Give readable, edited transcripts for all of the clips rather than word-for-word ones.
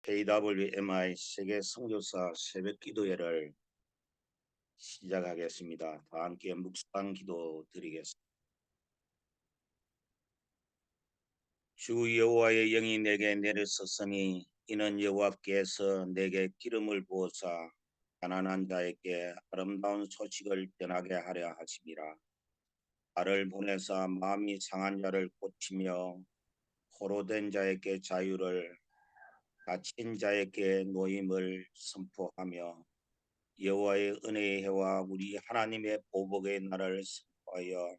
KWMI 세계 선교사 새벽 기도회를 시작하겠습니다. 다 함께 묵상 기도 드리겠습니다. 주 여호와의 영이 내게 내렸었으니 이는 여호와께서 내게 기름을 부어사 가난한 자에게 아름다운 소식을 전하게 하려 하심이라. 나를 보내사 마음이 상한 자를 고치며 포로된 자에게 자유를, 갇힌 자에게 노임을 선포하며 여호와의 은혜의 해와 우리 하나님의 보복의 날을 선포하여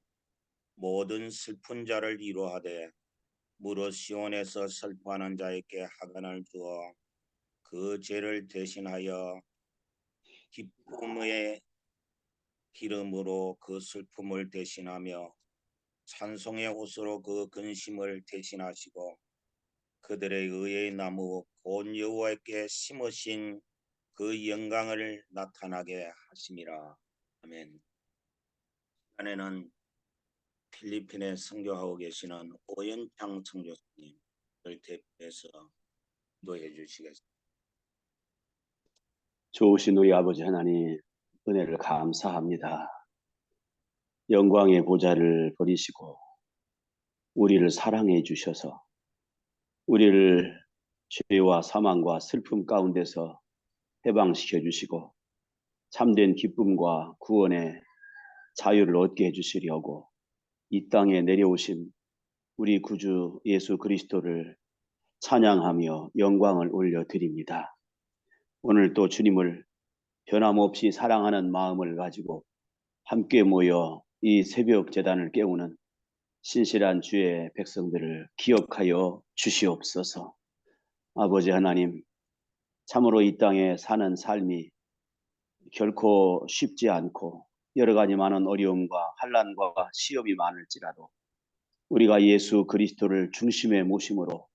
모든 슬픈 자를 위로하되 무릇 시온에서 슬퍼하는 자에게 하간을 주어 그 죄를 대신하여 기쁨의 기름으로 그 슬픔을 대신하며 찬송의 옷으로 그 근심을 대신하시고 그들의 의의 나무 곧 여호와께 심으신 그 영광을 나타나게 하심이라. 아멘. 시간에는 필리핀에 선교하고 계시는 오연창 선교사님을 대표해서 기도해 주시겠습니다. 좋으신 우리 아버지 하나님, 은혜를 감사합니다. 영광의 보좌를 버리시고 우리를 사랑해 주셔서 우리를 죄와 사망과 슬픔 가운데서 해방시켜 주시고 참된 기쁨과 구원의 자유를 얻게 해주시려고 이 땅에 내려오신 우리 구주 예수 그리스도를 찬양하며 영광을 올려드립니다. 오늘 또 주님을 변함없이 사랑하는 마음을 가지고 함께 모여 이 새벽 제단을 깨우는 신실한 주의 백성들을 기억하여 주시옵소서. 아버지 하나님, 참으로 이 땅에 사는 삶이 결코 쉽지 않고 여러 가지 많은 어려움과 환난과 시험이 많을지라도 우리가 예수 그리스도를 중심에 모심으로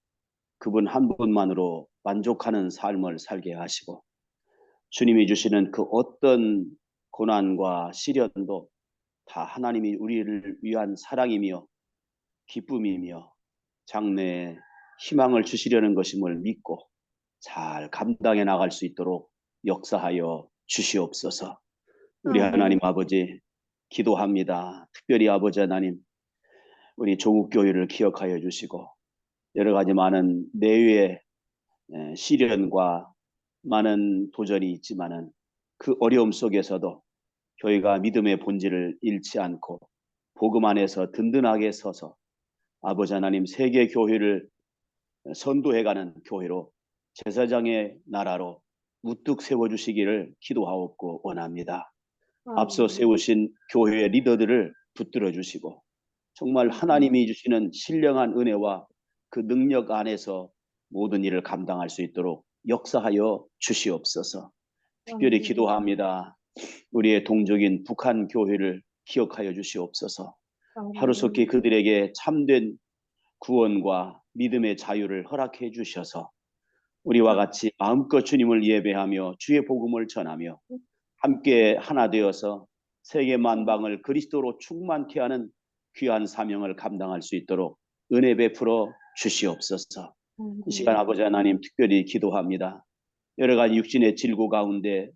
그분 한 분만으로 만족하는 삶을 살게 하시고 주님이 주시는 그 어떤 고난과 시련도 다 하나님이 우리를 위한 사랑이며 기쁨이며 장래에 희망을 주시려는 것임을 믿고 잘 감당해 나갈 수 있도록 역사하여 주시옵소서. 우리 하나님 아버지 기도합니다. 특별히 아버지 하나님 우리 조국교회를 기억하여 주시고 여러 가지 많은 내외의 시련과 많은 도전이 있지만은 그 어려움 속에서도 교회가 믿음의 본질을 잃지 않고 복음 안에서 든든하게 서서 아버지 하나님 세계 교회를 선도해가는 교회로 제사장의 나라로 우뚝 세워주시기를 기도하옵고 원합니다. 앞서 세우신 교회의 리더들을 붙들어 주시고 정말 하나님이 주시는 신령한 은혜와 그 능력 안에서 모든 일을 감당할 수 있도록 역사하여 주시옵소서. 특별히 기도합니다. 우리의 동족인 북한 교회를 기억하여 주시옵소서. 하루속히 그들에게 참된 구원과 믿음의 자유를 허락해 주셔서 우리와 같이 마음껏 주님을 예배하며 주의 복음을 전하며 함께 하나 되어서 세계 만방을 그리스도로 충만케 하는 귀한 사명을 감당할 수 있도록 은혜 베풀어 주시옵소서. 이 시간 아버지 하나님 특별히 기도합니다. 여러 가지 육신의 질고 가운데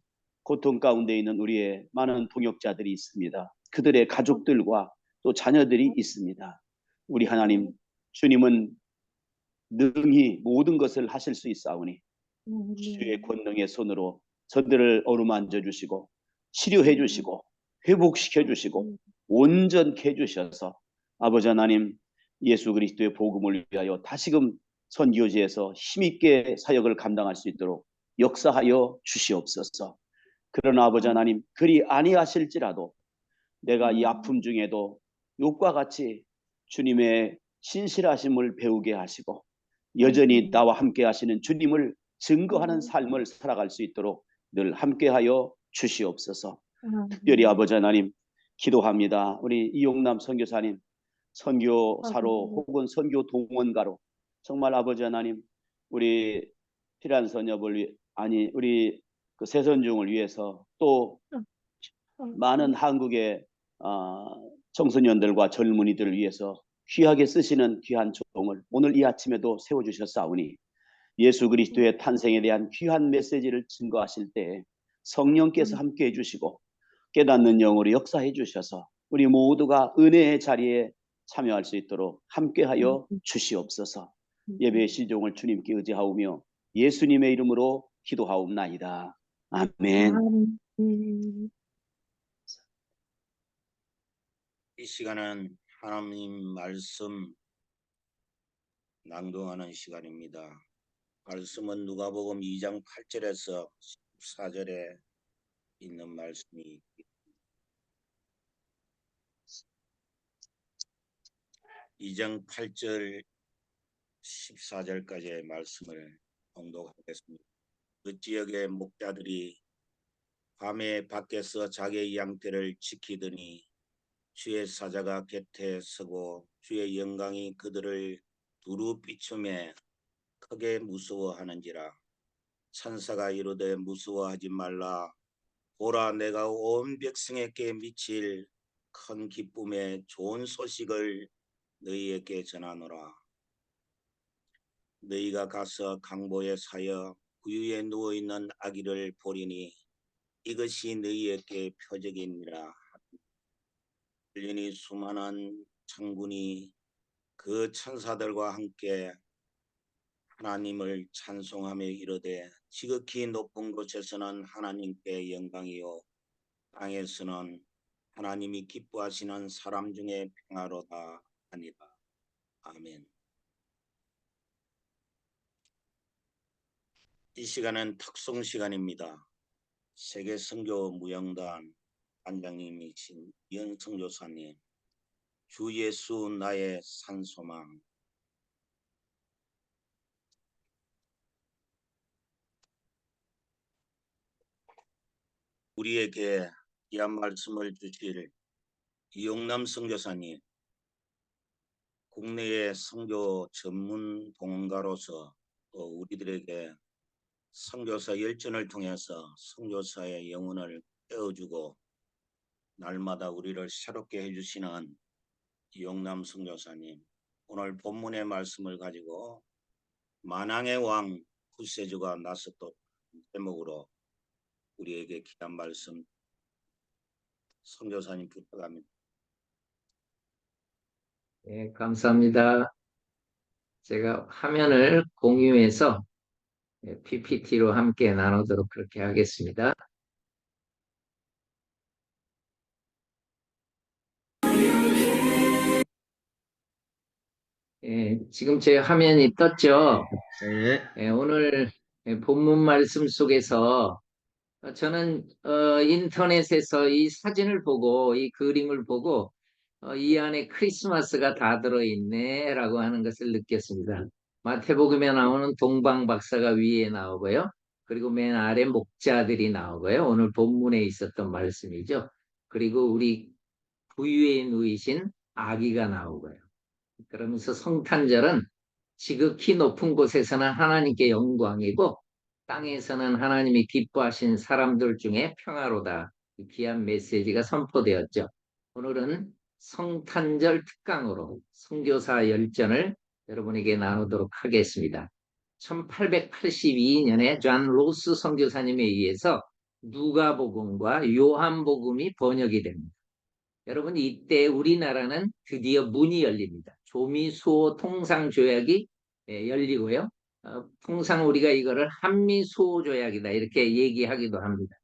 고통 가운데 있는 우리의 많은 동역자들이 있습니다. 그들의 가족들과 또 자녀들이 있습니다. 우리 하나님 주님은 능히 모든 것을 하실 수 있사오니 주의 권능의 손으로 저들을 어루만져 주시고 치료해 주시고 회복시켜 주시고 온전케 해 주셔서 아버지 하나님 예수 그리스도의 복음을 위하여 다시금 선교지에서 힘있게 사역을 감당할 수 있도록 역사하여 주시옵소서. 그러나 아버지 하나님 그리 아니하실지라도 내가 이 아픔 중에도 욕과 같이 주님의 신실하심을 배우게 하시고 여전히 나와 함께 하시는 주님을 증거하는 삶을 살아갈 수 있도록 늘 함께하여 주시옵소서. 특별히 아버지 하나님 기도합니다. 우리 이용남 선교사님 선교사로 혹은 선교 동원가로 정말 아버지 하나님 우리 피란 선협을 아니 우리 그 새선중을 위해서 또 많은 한국의 청소년들과 젊은이들을 위해서 귀하게 쓰시는 귀한 종을 오늘 이 아침에도 세워주셨사오니 예수 그리스도의 탄생에 대한 귀한 메시지를 증거하실 때 성령께서 함께 해주시고 깨닫는 영으로 역사해 주셔서 우리 모두가 은혜의 자리에 참여할 수 있도록 함께하여 주시옵소서. 예배의 시종을 주님께 의지하오며 예수님의 이름으로 기도하옵나이다. 아멘. 이 시간은 하나님 말씀 낭독하는 시간입니다. 말씀은 누가복음 2장 8절에서 14절에 있는 말씀이 2장 8절 14절까지의 말씀을 봉독하겠습니다. 그 지역의 목자들이 밤에 밖에서 자기의 양떼를 지키더니 주의 사자가 곁에 서고 주의 영광이 그들을 두루 비추매 크게 무서워하는지라. 천사가 이르되 무서워하지 말라. 보라, 내가 온 백성에게 미칠 큰 기쁨의 좋은 소식을 너희에게 전하노라. 너희가 가서 강보에 사여 구유에 누워있는 아기를 보리니 이것이 너희에게 표적이니라. 들리니 수많은 천군이 그 천사들과 함께 하나님을 찬송하며 이르되 지극히 높은 곳에서는 하나님께 영광이요 땅에서는 하나님이 기뻐하시는 사람 중에 평화로다 하니라. 아멘. 이 시간은 특송 시간입니다. 세계 선교 무용단 단장님이신 이현성 교사님, 주 예수 나의 산소망. 우리에게 귀한 말씀을 주실 이용남 선교사님, 국내의 선교 전문 동원가로서 또 우리들에게 선교사 열전을 통해서 선교사의 영혼을 깨워주고 날마다 우리를 새롭게 해주시는 이용남 선교사님, 오늘 본문의 말씀을 가지고 만왕의 왕 구세주가 나섰던 제목으로 우리에게 귀한 말씀 선교사님 부탁합니다. 네, 감사합니다. 제가 화면을 공유해서 PPT로 함께 나누도록 그렇게 하겠습니다. 지금 제 화면이 떴죠? 네. 오늘 본문 말씀 속에서 저는 인터넷에서 이 사진을 보고 이 그림을 보고 이 안에 크리스마스가 다 들어있네 라고 하는 것을 느꼈습니다. 마태복음에 나오는 동방 박사가 위에 나오고요. 그리고 맨 아래 목자들이 나오고요. 오늘 본문에 있었던 말씀이죠. 그리고 우리 부유에 누이신 아기가 나오고요. 그러면서 성탄절은 지극히 높은 곳에서는 하나님께 영광이고 땅에서는 하나님이 기뻐하신 사람들 중에 평화로다. 이 귀한 메시지가 선포되었죠. 오늘은 성탄절 특강으로 선교사 열전을 여러분에게 나누도록 하겠습니다. 1882년에 존 로스 선교사님에 의해서 누가복음과 요한복음이 번역이 됩니다. 여러분, 이때 우리나라는 드디어 문이 열립니다. 조미수호 통상조약이 열리고요. 통상 우리가 이거를 한미수호조약이다 이렇게 얘기하기도 합니다.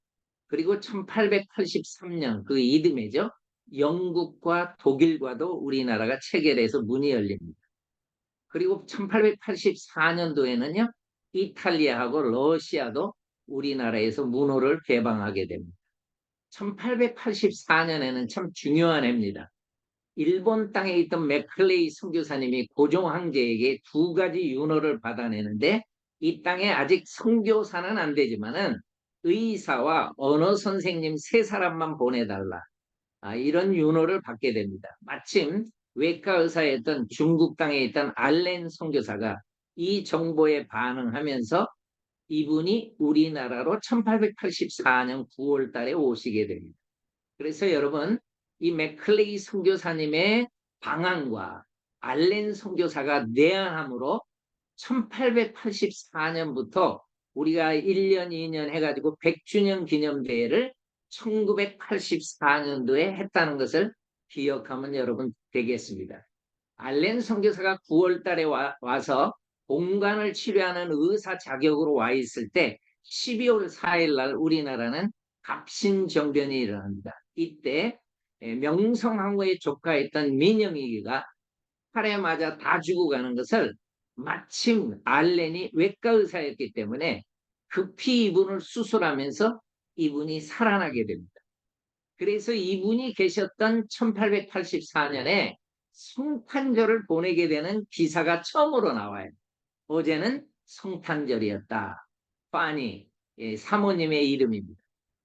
그리고 1883년 그 이듬해죠. 영국과 독일과도 우리나라가 체결해서 문이 열립니다. 그리고 1884년도에는요. 이탈리아하고 러시아도 우리나라에서 문호를 개방하게 됩니다. 1884년에는 참 중요한 해입니다. 일본 땅에 있던 맥클레이 선교사님이 고종 황제에게 2가지 윤호를 받아내는데 이 땅에 아직 선교사는 안 되지만은 의사와 언어 선생님 3사람만 보내달라. 이런 윤호를 받게 됩니다. 마침 외과 의사였던 중국 땅에 있던 알렌 선교사가 이 정보에 반응하면서 이분이 우리나라로 1884년 9월 달에 오시게 됩니다. 그래서 여러분, 이 맥클레이 선교사님의 방한과 알렌 선교사가 내한함으로 1884년부터 우리가 1년, 2년 해가지고 100주년 기념대회를 1984년도에 했다는 것을 기억하면 여러분 되겠습니다. 알렌 선교사가 9월 달에 와서 공간을 치료하는 의사 자격으로 와 있을 때 12월 4일 날 우리나라는 갑신정변이 일어납니다. 이때 명성황후의 조카였던 민영이가 칼에 맞아 다 죽어가는 것을 마침 알렌이 외과 의사였기 때문에 급히 이분을 수술하면서 이분이 살아나게 됩니다. 그래서 이분이 계셨던 1884년에 성탄절을 보내게 되는 기사가 처음으로 나와요. 어제는 성탄절이었다. 파니, 사모님의 이름입니다.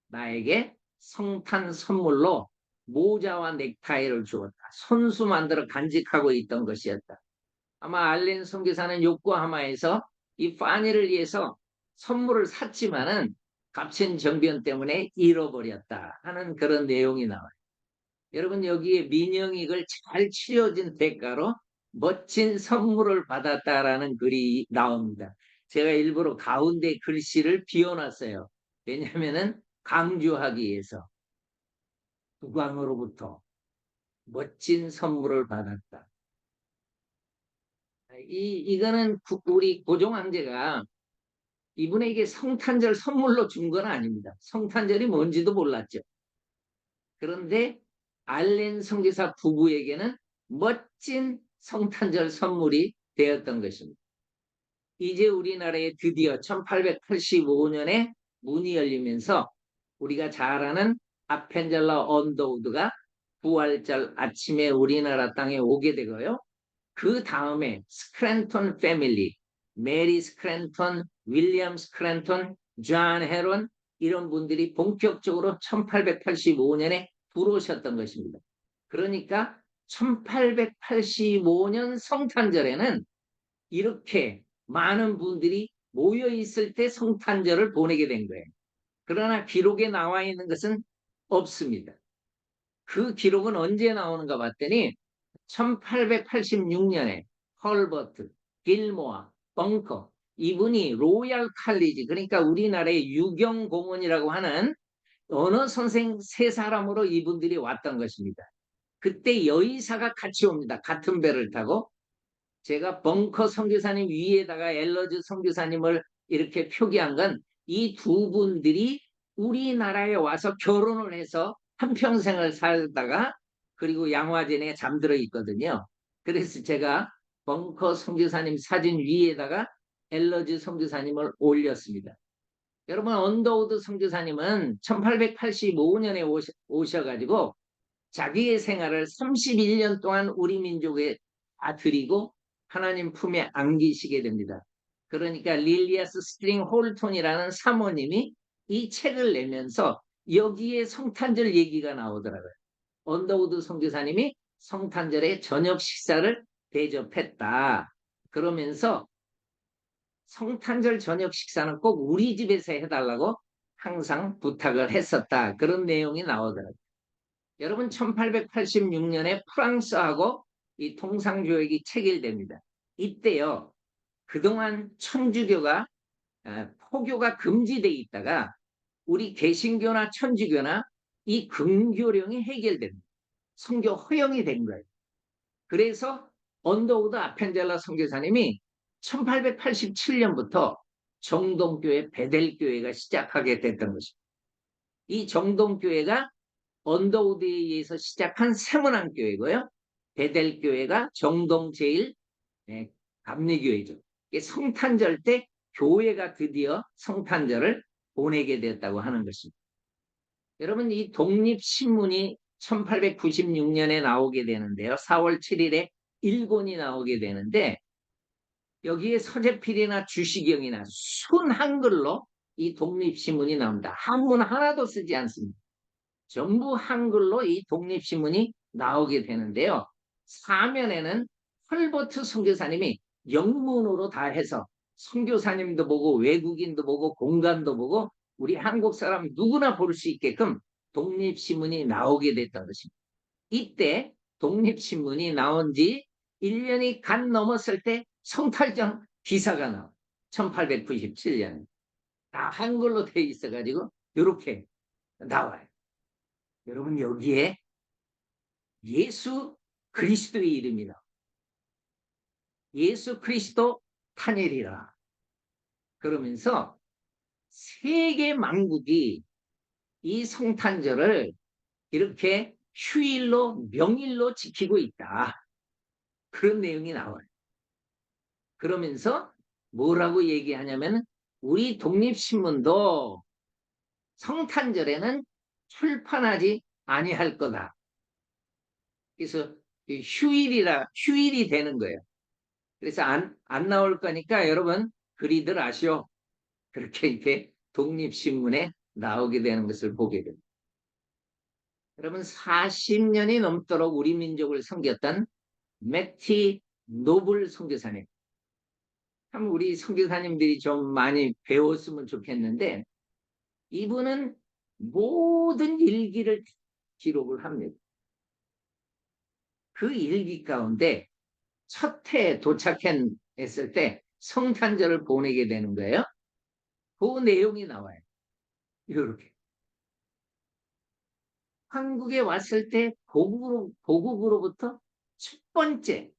나에게 성탄 선물로 모자와 넥타이를 주었다. 손수 만들어 간직하고 있던 것이었다. 아마 알렌 선교사는 요코하마에서 이 파니를 위해서 선물을 샀지만은 값진 정변 때문에 잃어버렸다 하는 그런 내용이 나와요. 여러분 여기에 민영익을 잘 치료진 대가로 멋진 선물을 받았다라는 글이 나옵니다. 제가 일부러 가운데 글씨를 비워놨어요. 왜냐하면은 강조하기 위해서 국왕으로부터 멋진 선물을 받았다. 이거는 우리 고종 황제가 이분에게 성탄절 선물로 준 건 아닙니다. 성탄절이 뭔지도 몰랐죠. 그런데 알렌 선교사 부부에게는 멋진 성탄절 선물이 되었던 것입니다. 이제 우리나라에 드디어 1885년에 문이 열리면서 우리가 잘 아는 아펜젤러 언더우드가 부활절 아침에 우리나라 땅에 오게 되고요. 그 다음에 스크랜턴 패밀리, 메리 스크랜턴, 윌리엄 스크랜턴, 존 헤론 이런 분들이 본격적으로 1885년에 들어오셨던 것입니다. 그러니까 1885년 성탄절에는 이렇게 많은 분들이 모여 있을 때 성탄절을 보내게 된 거예요. 그러나 기록에 나와 있는 것은 없습니다. 그 기록은 언제 나오는가 봤더니 1886년에 헐버트, 길모어, 벙커 이분이 로얄 칼리지 그러니까 우리나라의 유경공원이라고 하는 언어 선생 세 사람으로 이분들이 왔던 것입니다. 그때 여의사가 같이 옵니다. 같은 배를 타고 제가 벙커 선교사님 위에다가 엘러즈 선교사님을 이렇게 표기한 건 이 두 분들이 우리나라에 와서 결혼을 해서 한평생을 살다가 그리고 양화전에 잠들어 있거든요. 그래서 제가 벙커 선교사님 사진 위에다가 엘러즈 선교사님을 올렸습니다. 여러분 언더우드 선교사님은 1885년에 오셔가지고 자기의 생활을 31년 동안 우리 민족에 다 드리고 하나님 품에 안기시게 됩니다. 그러니까 릴리아스 스트링 홀톤이라는 사모님이 이 책을 내면서 여기에 성탄절 얘기가 나오더라고요. 언더우드 선교사님이 성탄절에 저녁 식사를 대접했다. 그러면서 성탄절 저녁 식사는 꼭 우리 집에서 해달라고 항상 부탁을 했었다. 그런 내용이 나오더라고요. 여러분 1886년에 프랑스하고 이 통상교역이 체결됩니다. 이때요. 그동안 천주교가 포교가 금지돼 있다가 우리 개신교나 천주교나 이 금교령이 해결됩니다. 선교 허용이 된 거예요. 그래서 언더우드 아펜젤러 선교사님이 1887년부터 정동교회 베델교회가 시작하게 됐던 것입니다. 이 정동교회가 언더우드에 의해서 시작한 세문안교회고요. 베델교회가 정동 제일 감리교회죠. 성탄절 때 교회가 드디어 성탄절을 보내게 됐다고 하는 것입니다. 여러분 이 독립신문이 1896년에 나오게 되는데요. 4월 7일에 1권이 나오게 되는데 여기에 서재필이나 주시경이나 순 한글로 이 독립신문이 나옵니다. 한문 하나도 쓰지 않습니다. 전부 한글로 이 독립신문이 나오게 되는데요. 사면에는 헐버트 선교사님이 영문으로 다 해서 선교사님도 보고 외국인도 보고 공간도 보고 우리 한국 사람 누구나 볼 수 있게끔 독립신문이 나오게 됐던 것입니다. 이때 독립신문이 나온 지 1년이 간 넘었을 때 성탄절 기사가 나와. 1897년에. 다 한글로 돼 있어가지고 이렇게 나와요. 여러분 여기에 예수 그리스도의 이름이 나와요. 예수 그리스도 탄헬이라. 그러면서 세계 만국이 이 성탄절을 이렇게 휴일로 명일로 지키고 있다. 그런 내용이 나와요. 그러면서 뭐라고 얘기하냐면 우리 독립신문도 성탄절에는 출판하지 아니할 거다. 그래서 휴일이 되는 거예요. 그래서 안 나올 거니까 여러분 그리들 아시오. 그렇게 이렇게 독립신문에 나오게 되는 것을 보게 됩니다. 여러분 40년이 넘도록 우리 민족을 섬겼던 맥티 노블 선교사님. 참 우리 선교사님들이 좀 많이 배웠으면 좋겠는데 이분은 모든 일기를 기록을 합니다. 그 일기 가운데 첫 해에 도착했을 때 성탄절을 보내게 되는 거예요. 그 내용이 나와요. 이렇게. 한국에 왔을 때 고국으로부터 첫 번째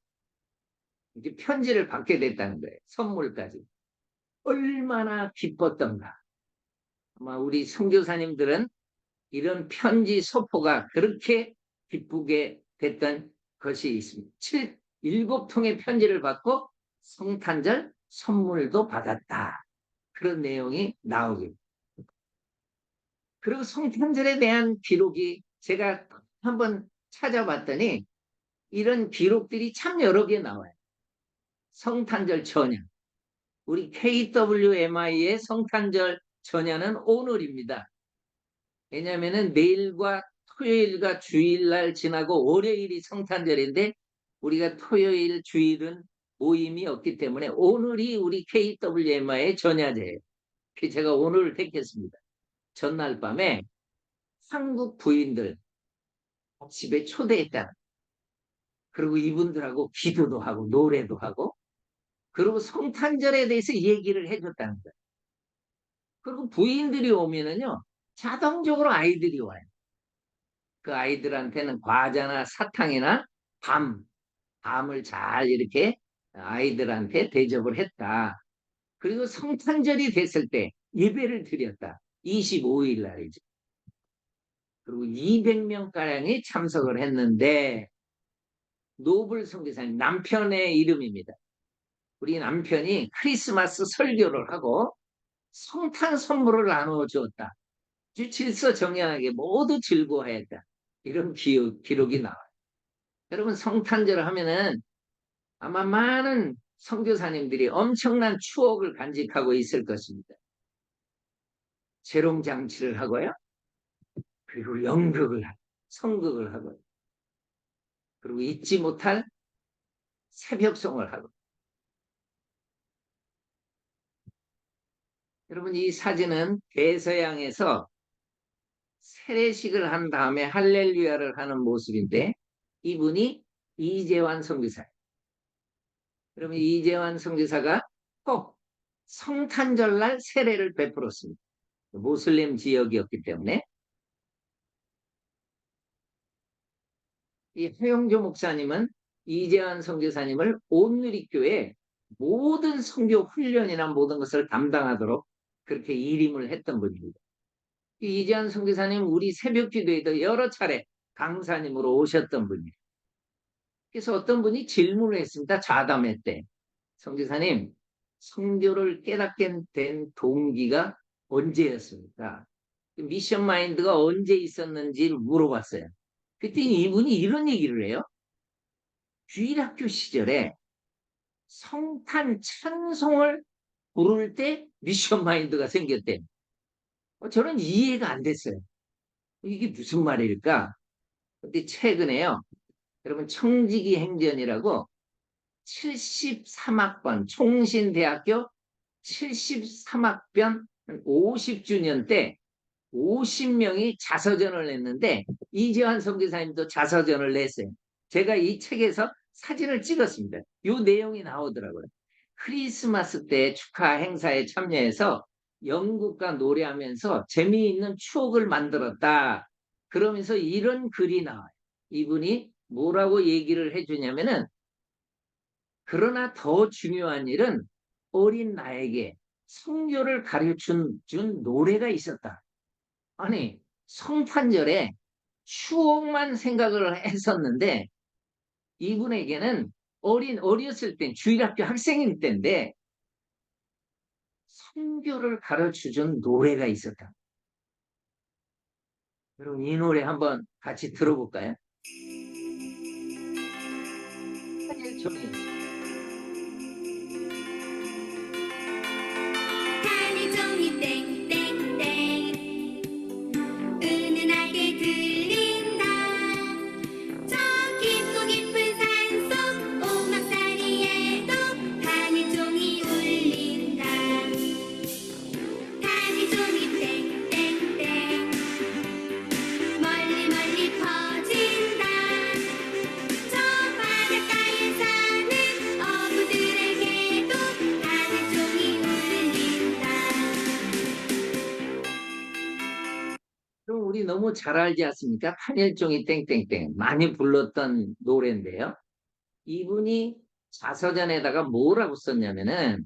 이제 편지를 받게 됐다는 거예요. 선물까지. 얼마나 기뻤던가. 아마 우리 선교사님들은 이런 편지 소포가 그렇게 기쁘게 됐던 것이 있습니다. 7통의 편지를 받고 성탄절 선물도 받았다. 그런 내용이 나오게. 그리고 성탄절에 대한 기록이 제가 한번 찾아봤더니 이런 기록들이 참 여러 개 나와요. 성탄절 전야. 우리 KWMI의 성탄절 전야는 오늘입니다. 왜냐하면 내일과 토요일과 주일날 지나고 월요일이 성탄절인데 우리가 토요일, 주일은 모임이 없기 때문에 오늘이 우리 KWMI의 전야제예요. 제가 오늘을 택했습니다. 전날 밤에 한국 부인들 집에 초대했다. 그리고 이분들하고 기도도 하고 노래도 하고 그리고 성탄절에 대해서 얘기를 해줬다는 거예요. 그리고 부인들이 오면은요 자동적으로 아이들이 와요. 그 아이들한테는 과자나 사탕이나 밤을 잘 이렇게 아이들한테 대접을 했다. 그리고 성탄절이 됐을 때 예배를 드렸다. 25일 날이죠. 그리고 200명가량이 참석을 했는데 노블 선교사님 남편의 이름입니다. 우리 남편이 크리스마스 설교를 하고 성탄 선물을 나눠주었다. 질서정연하게 모두 즐거워했다. 이런 기록이 나와요. 여러분 성탄절을 하면은 아마 많은 선교사님들이 엄청난 추억을 간직하고 있을 것입니다. 재롱장치를 하고요. 그리고 연극을 하고 성극을 하고 그리고 잊지 못할 새벽송을 하고 여러분 이 사진은 대서양에서 세례식을 한 다음에 할렐루야를 하는 모습인데 이분이 이재환 선교사예요. 그러면 이재환 선교사가 꼭 성탄절날 세례를 베풀었습니다. 모슬림 지역이었기 때문에 이 허영조 목사님은 이재환 선교사님을 온누리교회 모든 선교 훈련이나 모든 것을 담당하도록 그렇게 일임을 했던 분입니다. 이재환 선교사님 우리 새벽기도에도 여러 차례 강사님으로 오셨던 분이에요. 그래서 어떤 분이 질문을 했습니다. 자담회 때. 선교사님, 선교를 깨닫게 된 동기가 언제였습니까? 미션 마인드가 언제 있었는지 물어봤어요. 그때 이분이 이런 얘기를 해요. 주일학교 시절에 성탄 찬송을 부를 때 미션 마인드가 생겼대. 저는 이해가 안 됐어요. 이게 무슨 말일까? 근데 최근에요. 여러분 청지기 행전이라고 73학번 총신대학교 73학번 50주년 때 50명이 자서전을 냈는데 이재환 선교사님도 자서전을 냈어요. 제가 이 책에서 사진을 찍었습니다. 이 내용이 나오더라고요. 크리스마스 때 축하 행사에 참여해서 연극과 노래하면서 재미있는 추억을 만들었다. 그러면서 이런 글이 나와요. 이분이 뭐라고 얘기를 해주냐면은, 그러나 더 중요한 일은 어린 나에게 성교를 가르쳐 준 노래가 있었다. 아니, 성탄절에 추억만 생각을 했었는데 이분에게는 어렸을 때 주일학교 학생일 때인데 성교를 가르쳐준 노래가 있었다. 여러분 이 노래 한번 같이 들어볼까요? 한일종이 하늘종이 땡땡땡 은은하게 들린다. 저 깊고 깊은 산속 오막살이에도 하늘종이 울린다. 하늘종이 땡땡땡 멀리 멀리 퍼진다. 저 바닷가에 사는 어부들에게도 하늘종이 울린다. 그럼 우리 너무 잘 알지 않습니까? 탄일종이 땡땡땡 많이 불렀던 노래인데요. 이분이 자서전에다가 뭐라고 썼냐면은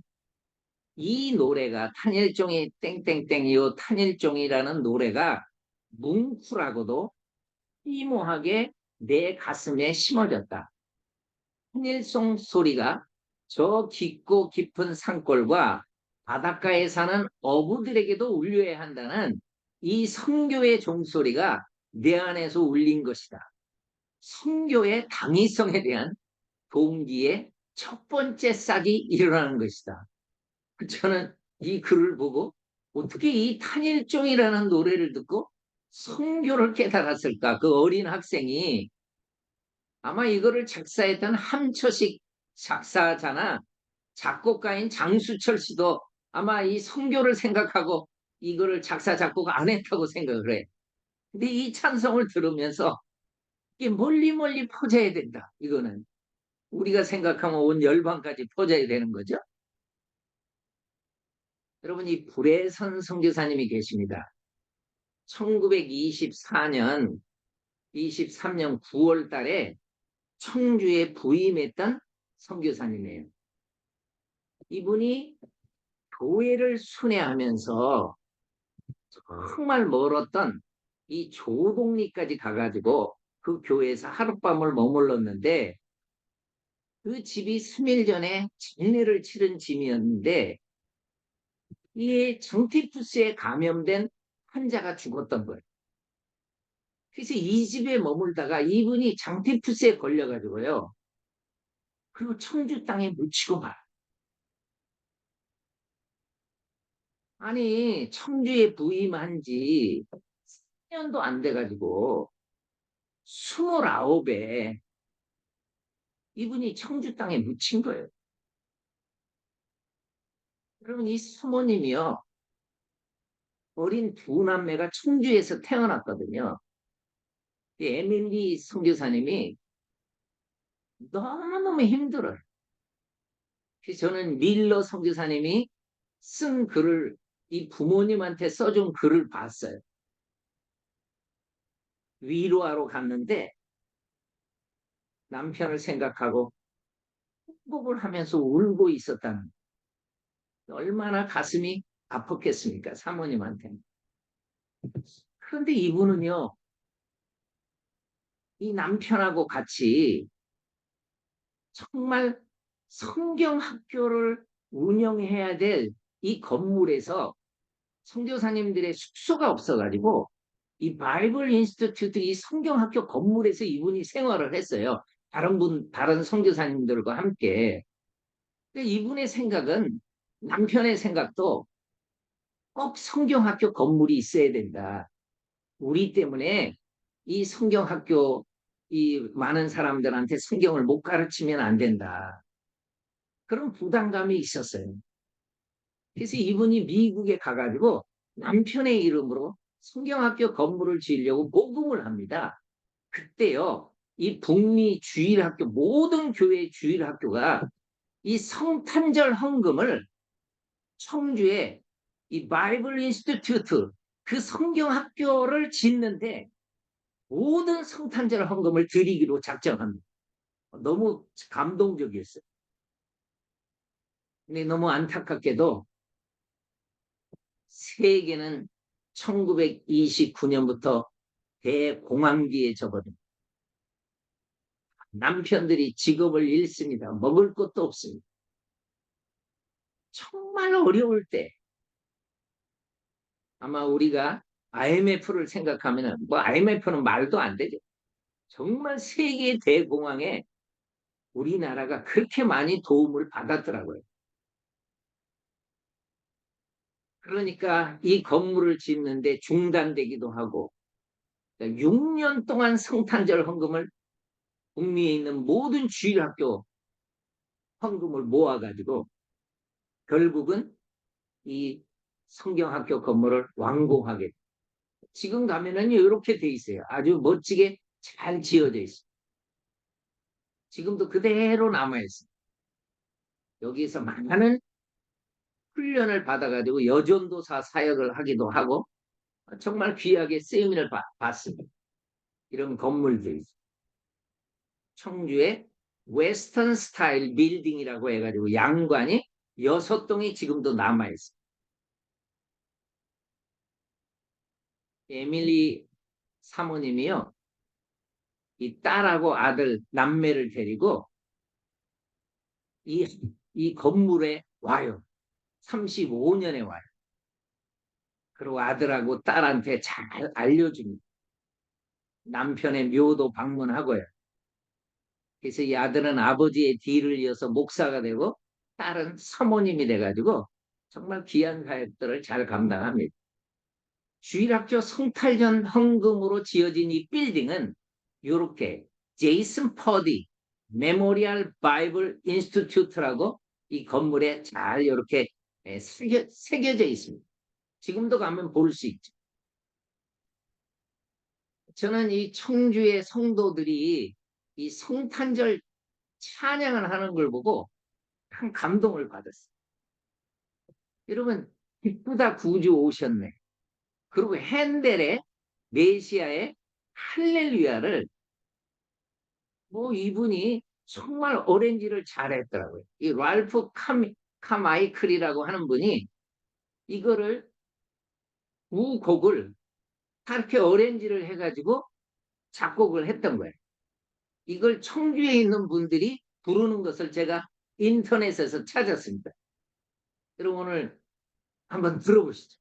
이 노래가 탄일종이 땡땡땡 이 탄일종이라는 노래가 뭉클하고도 심오하게 내 가슴에 심어졌다. 탄일송 소리가 저 깊고 깊은 산골과 바닷가에 사는 어부들에게도 울려야 한다는 이 선교의 종소리가 내 안에서 울린 것이다. 선교의 당위성에 대한 동기의 첫 번째 싹이 일어나는 것이다. 저는 이 글을 보고 어떻게 이 탄일종이라는 노래를 듣고 선교를 깨달았을까? 그 어린 학생이 아마 이거를 작사했던 함초식 작사자나 작곡가인 장수철 씨도 아마 이 선교를 생각하고 이거를 작사 작곡 안 했다고 생각을 해. 근데 이 찬송을 들으면서 이게 멀리 멀리 퍼져야 된다. 이거는 우리가 생각하면 온 열방까지 퍼져야 되는 거죠. 여러분 이 불의선 선교사님이 계십니다. 1924년 23년 9월 달에 청주에 부임했던 선교사님이에요. 이분이 교회를 순회하면서 정말 멀었던 이 조동리까지 가가지고 그 교회에서 하룻밤을 머물렀는데 그 집이 3일 전에 장례를 치른 집이었는데 이 정티푸스에 감염된 환자가 죽었던 거예요. 그래서 이 집에 머물다가 이분이 장티푸스에 걸려가지고요. 그리고 청주 땅에 묻히고 말. 아니 청주에 부임한 지 3년도 안 돼가지고 29에 이분이 청주 땅에 묻힌 거예요. 여러분 이 수모님이요. 어린 두 남매가 청주에서 태어났거든요. 이 에밀리 선교사님이 너무너무 힘들어요. 그래서 저는 밀러 선교사님이 쓴 글을 이 부모님한테 써준 글을 봤어요. 위로하러 갔는데 남편을 생각하고 행복을 하면서 울고 있었다는 얼마나 가슴이 아팠겠습니까? 사모님한테. 그런데 이분은요. 이 남편하고 같이 정말 성경학교를 운영해야 될 이 건물에서 선교사님들의 숙소가 없어가지고 이 바이블 인스티튜트 이 성경학교 건물에서 이분이 생활을 했어요. 다른 선교사님들과 함께. 근데 이분의 생각은 남편의 생각도 꼭 성경학교 건물이 있어야 된다. 우리 때문에 이 성경학교 이 많은 사람들한테 성경을 못 가르치면 안 된다. 그런 부담감이 있었어요. 그래서 이분이 미국에 가가지고 남편의 이름으로 성경학교 건물을 지으려고 모금을 합니다. 그때요, 이 북미 주일학교, 모든 교회 주일학교가 이 성탄절 헌금을 청주에 이 바이블 인스티튜트 그 성경학교를 짓는데 모든 성탄절 헌금을 드리기로 작정합니다. 너무 감동적이었어요. 근데 너무 안타깝게도 세계는 1929년부터 대공황기에 접어듭니다. 남편들이 직업을 잃습니다. 먹을 것도 없습니다. 정말 어려울 때 아마 우리가 IMF를 생각하면 뭐 IMF는 말도 안 되죠. 정말 세계 대공황에 우리나라가 그렇게 많이 도움을 받았더라고요. 그러니까 이 건물을 짓는데 중단되기도 하고 6년 동안 성탄절 헌금을 북미에 있는 모든 주일학교 헌금을 모아가지고 결국은 이 성경학교 건물을 완공하게. 지금 가면은 이렇게 돼 있어요. 아주 멋지게 잘 지어져 있어요. 지금도 그대로 남아 있어요. 여기서 많은 훈련을 받아가지고 여전도사 사역을 하기도 하고 정말 귀하게 쓰임을 받습니다. 이런 건물들이 있어요. 청주에 웨스턴 스타일 빌딩이라고 해가지고 양관이 6동이 지금도 남아있어요. 에밀리 사모님이요. 이 딸하고 아들 남매를 데리고 이 건물에 와요. 35년에 와요. 그리고 아들하고 딸한테 잘 알려줍니다. 남편의 묘도 방문하고요. 그래서 이 아들은 아버지의 뒤를 이어서 목사가 되고 딸은 사모님이 돼가지고 정말 귀한 사역들을 잘 감당합니다. 주일학교 성탄절 헌금으로 지어진 이 빌딩은 이렇게 제이슨 퍼디 메모리얼 바이블 인스티튜트라고 이 건물에 잘 이렇게 새겨져 있습니다. 지금도 가면 볼 수 있죠. 저는 이 청주의 성도들이 이 성탄절 찬양을 하는 걸 보고 큰 감동을 받았어요. 여러분, 기쁘다 구주 오셨네. 그리고 핸델의 메시아의 할렐루야를 뭐 이분이 정말 어레인지를 잘했더라고요. 이 랄프 카마이클이라고 하는 분이 이거를 두 곡을 다 이렇게 어레인지를 해가지고 작곡을 했던 거예요. 이걸 청주에 있는 분들이 부르는 것을 제가 인터넷에서 찾았습니다. 여러분 오늘 한번 들어보시죠.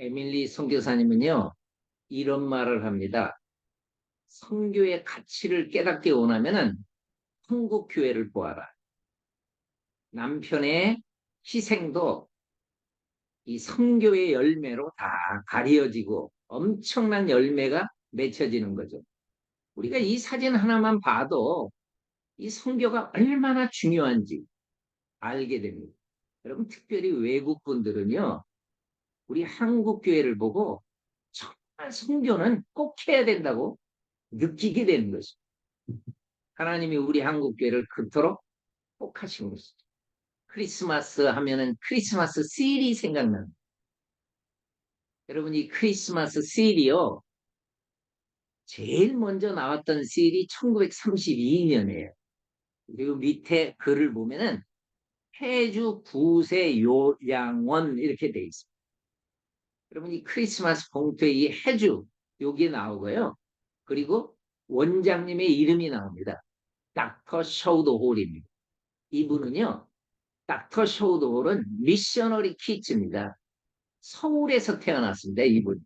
에밀리 선교사님은요, 이런 말을 합니다. 선교의 가치를 깨닫기 원하면은 한국 교회를 보아라. 남편의 희생도 이 선교의 열매로 다 가려지고 엄청난 열매가 맺혀지는 거죠. 우리가 이 사진 하나만 봐도 이 선교가 얼마나 중요한지 알게 됩니다. 여러분, 특별히 외국 분들은요, 우리 한국 교회를 보고 정말 선교는 꼭 해야 된다고 느끼게 되는 것이죠. 하나님이 우리 한국 교회를 그토록 꼭 하신 것이죠. 크리스마스 하면은 크리스마스 실이 생각나는. 여러분, 이 크리스마스 실이요, 제일 먼저 나왔던 실이 1932년이에요. 그리고 밑에 글을 보면은 해주 구세 요양원 이렇게 돼 있습니다. 여러분, 이 크리스마스 봉투에 이 해주 여기 나오고요. 그리고 원장님의 이름이 나옵니다. 닥터 셔우드 홀입니다. 이분은요, 닥터 셔우드 홀은 미셔너리 키즈입니다. 서울에서 태어났습니다. 이분.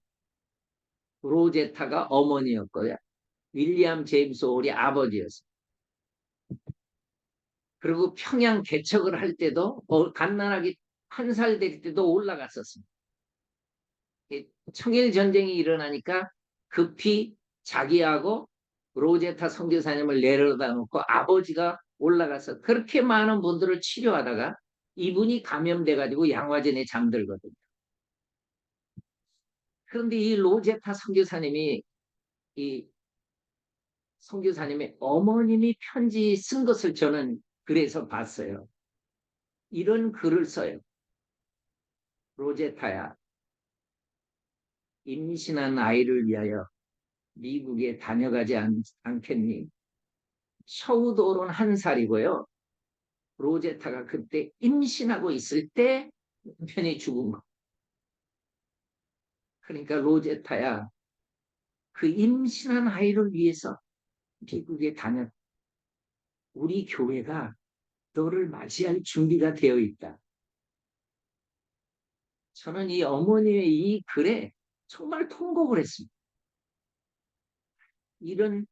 로제타가 어머니였고요. 윌리엄 제임스 홀이 아버지였어요. 그리고 평양 개척을 할 때도 갓난아기 1살 될 때도 올라갔었습니다. 청일 전쟁이 일어나니까 급히 자기하고 로제타 선교사님을 내려다 놓고 아버지가 올라가서 그렇게 많은 분들을 치료하다가 이분이 감염돼 가지고 양화전에 잠들거든요. 그런데 이 로제타 선교사님이 이 선교사님의 어머님이 편지 쓴 것을 저는 그래서 봤어요. 이런 글을 써요. 로제타야, 임신한 아이를 위하여 미국에 다녀가지 않겠니? 셔우도는 1살이고요. 로제타가 그때 임신하고 있을 때 남편이 죽은 거. 그러니까 로제타야, 그 임신한 아이를 위해서 미국에 다녀. 우리 교회가 너를 맞이할 준비가 되어 있다. 저는 이 어머니의 이 글에 정말 통곡을 했습니다. 이런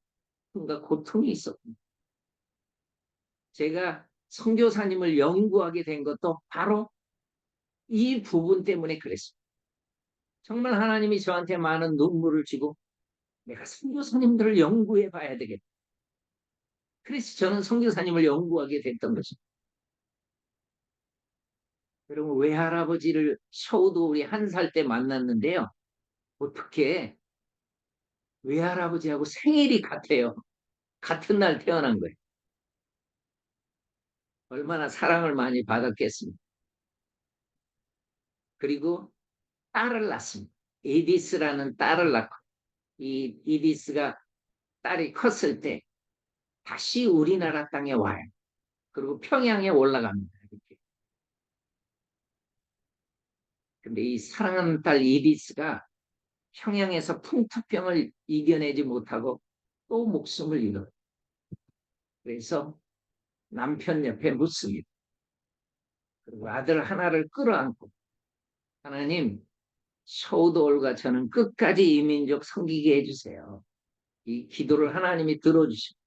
뭔가 고통이 있었습니다. 제가 선교사님을 연구하게 된 것도 바로 이 부분 때문에 그랬습니다. 정말 하나님이 저한테 많은 눈물을 주고 내가 선교사님들을 연구해 봐야 되겠다. 그래서 저는 선교사님을 연구하게 됐던 것입니다. 여러분, 외할아버지를 셔우도 우리 1살 때 만났는데요. 어떻게 외할아버지하고 생일이 같아요. 같은 날 태어난 거예요. 얼마나 사랑을 많이 받았겠습니까? 그리고 딸을 낳습니다. 이디스라는 딸을 낳고 이 이디스가 딸이 컸을 때 다시 우리나라 땅에 와요. 그리고 평양에 올라갑니다. 이렇게. 근데 이 사랑하는 딸 이디스가 평양에서 풍토병을 이겨내지 못하고 또 목숨을 잃어요. 그래서 남편 옆에 묻습니다. 그리고 아들 하나를 끌어안고 하나님, 셔우도올과 저는 끝까지 이민족 섬기게 해주세요. 이 기도를 하나님이 들어주시고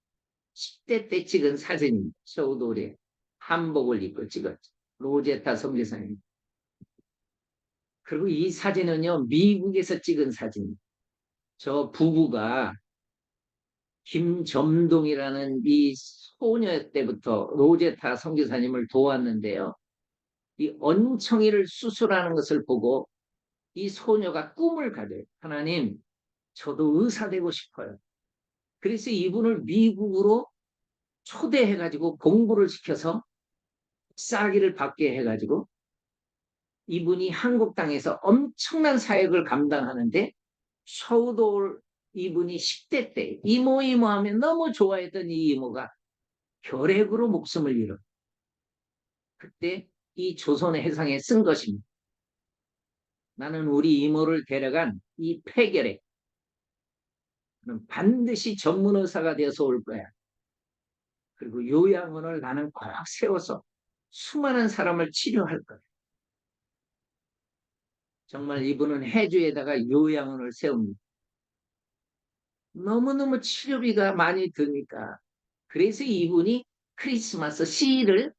10대 때 찍은 사진입니다. 셔우도올의 한복을 입고 찍었죠. 로제타 선교사님. 그리고 이 사진은요, 미국에서 찍은 사진입니다. 저 부부가 김점동이라는 이 소녀 때부터 로제타 선교사님을 도왔는데요. 이 언청이를 수술하는 것을 보고 이 소녀가 꿈을 가져요. 하나님, 저도 의사 되고 싶어요. 그래서 이분을 미국으로 초대해가지고 공부를 시켜서 박사학위를 받게 해가지고 이분이 한국 땅에서 엄청난 사역을 감당하는데 셔우도울 이분이 10대 때 이모 하면 너무 좋아했던 이 이모가 결핵으로 목숨을 잃어. 그때 이 조선의 해상에 쓴 것입니다. 나는 우리 이모를 데려간 이 폐결핵 반드시 전문 의사가 되어서 올 거야. 그리고 요양원을 나는 꼭 세워서 수많은 사람을 치료할 거야. 정말 이분은 해주에다가 요양원을 세웁니다. 너무너무 치료비가 많이 드니까. 그래서 이분이 크리스마스 시를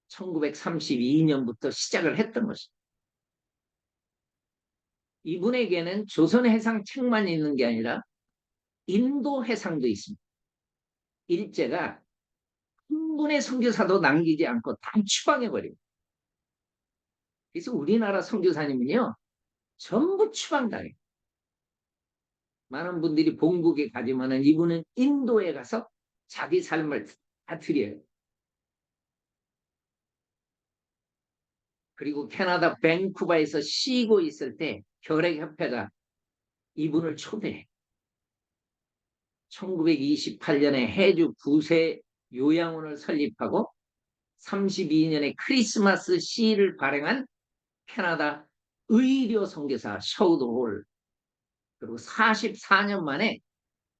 1932년부터 시작을 했던 것입니다. 이분에게는 조선 해상 책만 있는 게 아니라 인도 해상도 있습니다. 일제가 한 분의 선교사도 남기지 않고 다 추방해버립니다. 그래서 우리나라 선교사님은요, 전부 추방당해요. 많은 분들이 본국에 가지만은 이분은 인도에 가서 자기 삶을 다 드려요. 그리고 캐나다 밴쿠버에서 쉬고 있을 때 결핵협회가 이분을 초대해. 1928년에 해주 9세 요양원을 설립하고 32년에 크리스마스 시를 발행한 캐나다 의료 선교사 셔우드 홀. 그리고 44년 만에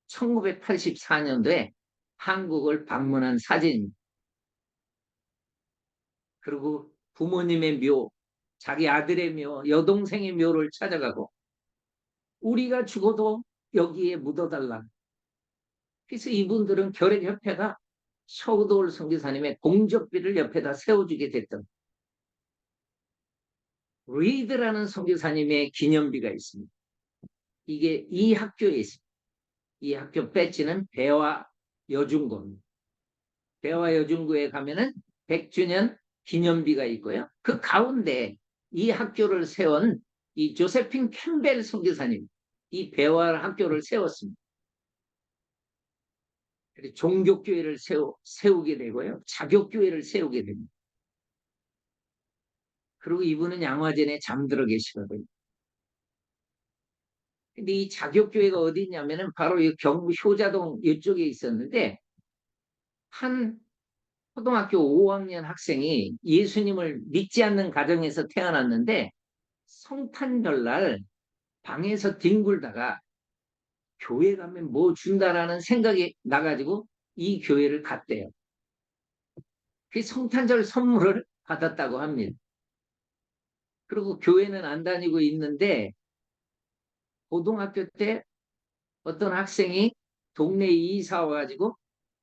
1984년도에 한국을 방문한 사진입니다. 그리고 부모님의 묘, 자기 아들의 묘, 여동생의 묘를 찾아가고 우리가 죽어도 여기에 묻어달라. 그래서 이분들은 결핵협회가 셔우드 선교사님의 공적비를 옆에다 세워주게 됐던 리드라는 선교사님의 기념비가 있습니다. 이게 이 학교에 있습니다. 이 학교 배지는 배화 여중고입니다. 배화 여중고에 가면은 100주년 기념비가 있고요. 그 가운데 이 학교를 세운 이 조세핀 캠벨 선교사님, 이 배화 학교를 세웠습니다. 종교교회를 세우게 되고요. 자교교회를 세우게 됩니다. 그리고 이분은 양화전에 잠들어 계시거든요. 근데 이 자교교회가 어디 있냐면은 바로 이 경부 효자동 이쪽에 있었는데 한 초등학교 5학년 학생이 예수님을 믿지 않는 가정에서 태어났는데 성탄절날 방에서 뒹굴다가 교회 가면 뭐 준다라는 생각이 나가지고 이 교회를 갔대요. 그 성탄절 선물을 받았다고 합니다. 그리고 교회는 안 다니고 있는데 고등학교 때 어떤 학생이 동네에 이사 와가지고